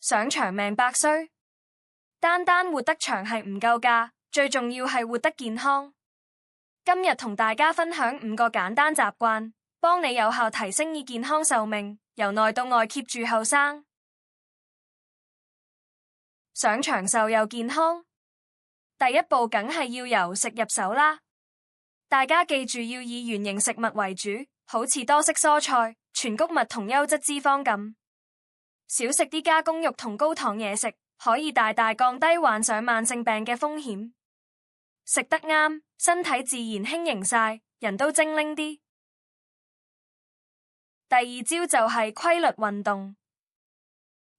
想長命百歲，單單活得長係唔夠㗎，最重要係活得健康。今日同大家分享5個簡單習慣，幫你有效提升健康壽命，由內到外 keep 住後生。想長壽又健康，第一步梗係要由食入手啦。大家記住要以原型食物為主，好似多色蔬菜、全穀物同優質脂肪咁，少食啲加工肉同高糖嘢食，可以大大降低患上慢性病嘅風險。食得啱，身體自然輕盈晒，人都精靈啲。第二招就係規律運動，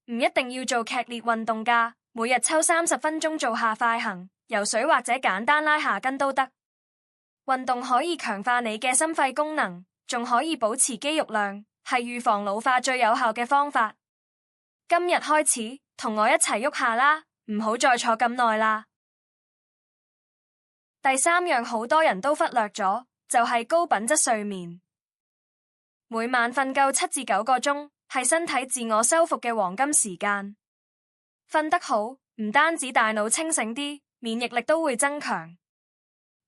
唔一定要做劇烈運動㗎，每日抽30分鐘做下快行、游水或者簡單拉下筋都得。運動可以強化你嘅心肺功能，仲可以保持肌肉量，係預防老化最有效嘅方法。今日開始，同我一齊喐下啦，唔好再坐咁耐啦。第三樣好多人都忽略咗，就係高品質睡眠。每晚瞓夠7至9個鐘，係身體自我修復嘅黃金時間。瞓得好，唔單止大腦清醒啲，免疫力都會增強。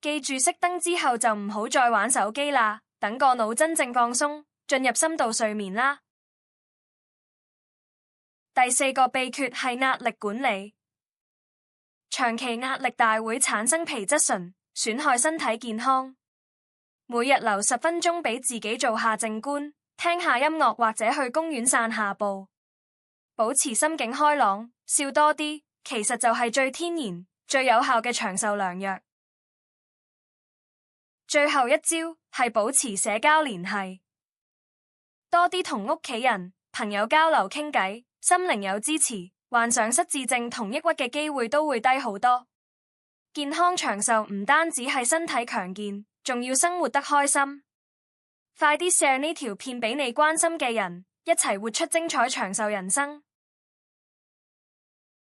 記住熄燈之後就唔好再玩手機啦，等個腦真正放鬆，進入深度睡眠啦。第4個秘訣係壓力管理。長期壓力大會產生皮質醇，損害身體健康。每日留10分鐘俾自己做下靜觀，聽下音樂或者去公園散下步，保持心境開朗，笑多啲，其實就係最天然、最有效嘅長壽良藥。最後一招係保持社交聯繫，多啲同屋企人、朋友交流傾偈，心靈有支持，患上失智症同抑鬱嘅機會都會低好多。健康長壽唔單止係身體強健，仲要生活得開心。快啲 share 呢條片俾你關心嘅人，一齊活出精彩長壽人生。